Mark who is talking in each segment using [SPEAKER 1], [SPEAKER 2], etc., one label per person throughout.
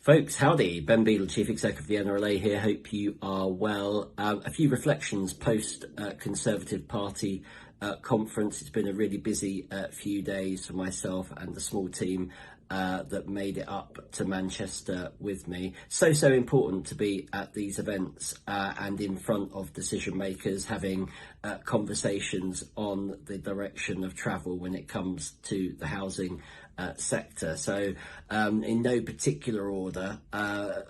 [SPEAKER 1] Folks, howdy. Ben Beadle, Chief Executive of the NRLA here. Hope you are well. A few reflections post Conservative Party conference. It's been a really busy few days for myself and the small team that made it up to Manchester with me. So important to be at these events and in front of decision makers, having conversations on the direction of travel when it comes to the housing sector. So in no particular order,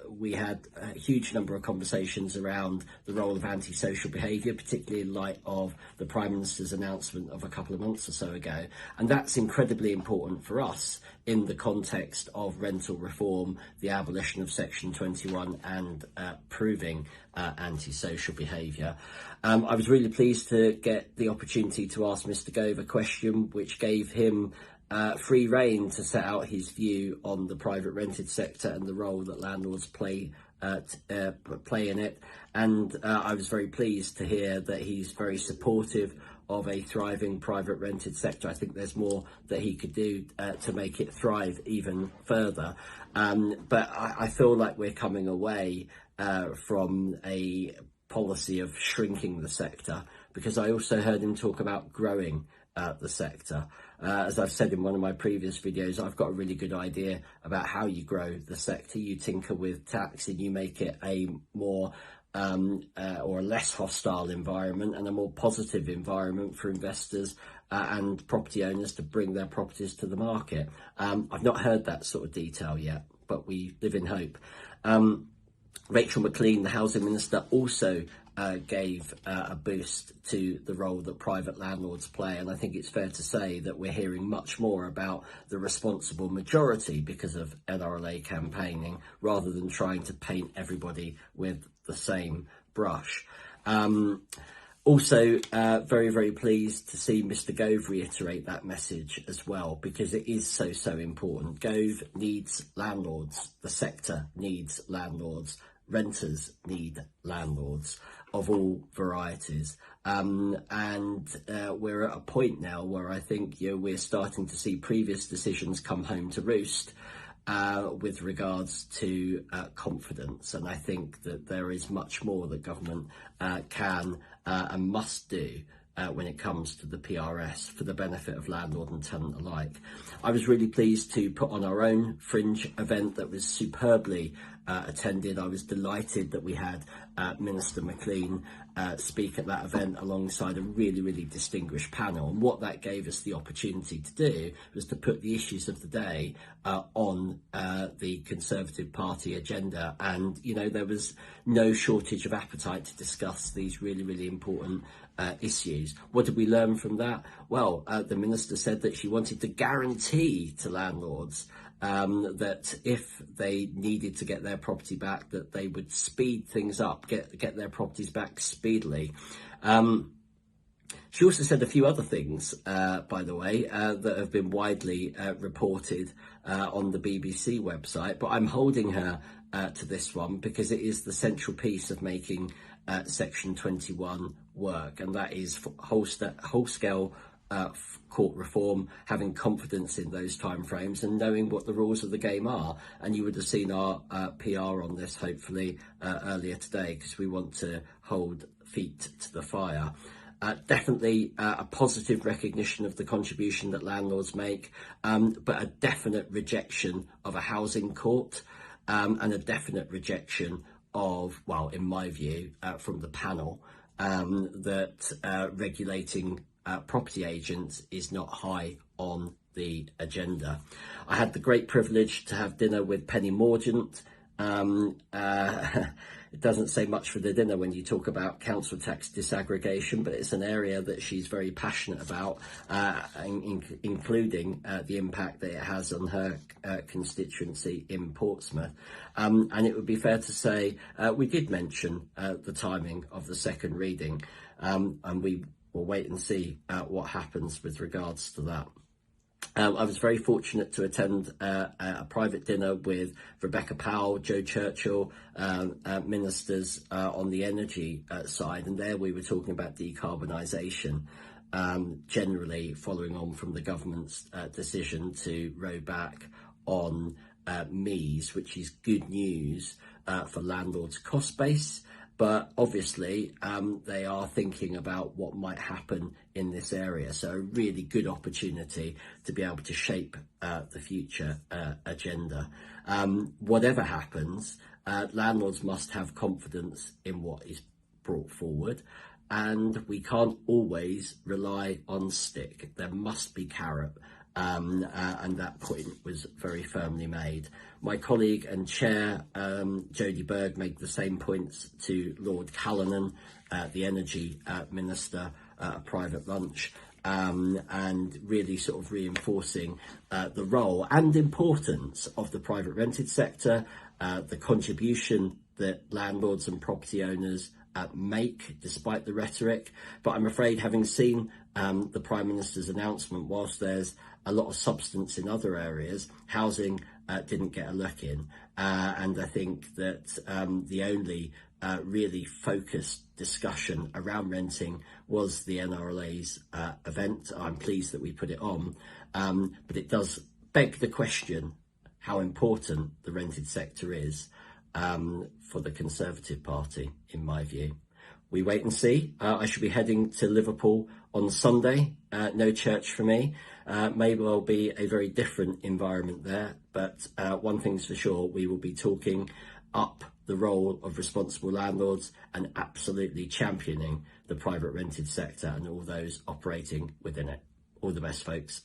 [SPEAKER 1] we had a huge number of conversations around the role of antisocial behaviour, particularly in light of the Prime Minister's announcement of a couple of months or so ago. And that's incredibly important for us in the context of rental reform, the abolition of Section 21 and proving antisocial behaviour. I was really pleased to get the opportunity to ask Mr Gove a question which gave him free rein to set out his view on the private rented sector and the role that landlords play in it. And I was very pleased to hear that he's very supportive of a thriving private rented sector. I think there's more that he could do to make it thrive even further. But I feel like we're coming away from a policy of shrinking the sector, because I also heard him talk about growing the sector. As I've said in one of my previous videos, I've got a really good idea about how you grow the sector. You tinker with tax and you make it a more or a less hostile environment and a more positive environment for investors and property owners to bring their properties to the market. I've not heard that sort of detail yet, but we live in hope. Rachel Maclean, the Housing Minister, also gave a boost to the role that private landlords play, and I think it's fair to say that we're hearing much more about the responsible majority because of NRLA campaigning, rather than trying to paint everybody with the same brush. Also, very pleased to see Mr Gove reiterate that message as well, because it is so important. Gove needs landlords, the sector needs landlords, renters need landlords of all varieties, and we're at a point now where I think we're starting to see previous decisions come home to roost with regards to confidence, and I think that there is much more that government can and must do when it comes to the PRS for the benefit of landlord and tenant alike. I was really pleased to put on our own fringe event that was superbly attended. I was delighted that we had Minister Maclean speak at that event alongside a really distinguished panel, and what that gave us the opportunity to do was to put the issues of the day on the Conservative Party agenda, and there was no shortage of appetite to discuss these really important issues. What did we learn from that? Well, the Minister said that she wanted to guarantee to landlords that if they needed to get their property back, that they would speed things up, get their properties back speedily. She also said a few other things, by the way, that have been widely reported on the BBC website, but I'm holding her to this one because it is the central piece of making Section 21 work, and that is whole-scale court reform, having confidence in those timeframes and knowing what the rules of the game are. And you would have seen our PR on this hopefully earlier today, because we want to hold feet to the fire. Definitely a positive recognition of the contribution that landlords make, but a definite rejection of a housing court, and a definite rejection of, well, in my view, from the panel, that regulating property agents is not high on the agenda. I had the great privilege to have dinner with Penny Mordaunt. It doesn't say much for the dinner when you talk about council tax disaggregation, but it's an area that she's very passionate about, including the impact that it has on her constituency in Portsmouth. And it would be fair to say we did mention the timing of the second reading, and we will wait and see what happens with regards to that. I was very fortunate to attend a private dinner with Rebecca Powell, Joe Churchill, ministers on the energy side, and there we were talking about decarbonisation, generally following on from the government's decision to row back on MEs, which is good news for landlords' cost base. But obviously, they are thinking about what might happen in this area. So a really good opportunity to be able to shape the future agenda. Whatever happens, landlords must have confidence in what is brought forward. And we can't always rely on stick. There must be carrot. And that point was very firmly made. My colleague and chair, Jodie Berg, made the same points to Lord Callanan, the Energy Minister, at a private lunch, and really sort of reinforcing the role and importance of the private rented sector, the contribution that landlords and property owners make despite the rhetoric. But I'm afraid, having seen the Prime Minister's announcement, whilst there's a lot of substance in other areas, housing didn't get a look in. And I think that the only really focused discussion around renting was the NRLA's event. I'm pleased that we put it on, but it does beg the question how important the rented sector is for the Conservative Party, in my view. We wait and see. I should be heading to Liverpool on Sunday. No church for me. Maybe there'll be a very different environment there. But one thing's for sure, we will be talking up the role of responsible landlords and absolutely championing the private rented sector and all those operating within it. All the best, folks.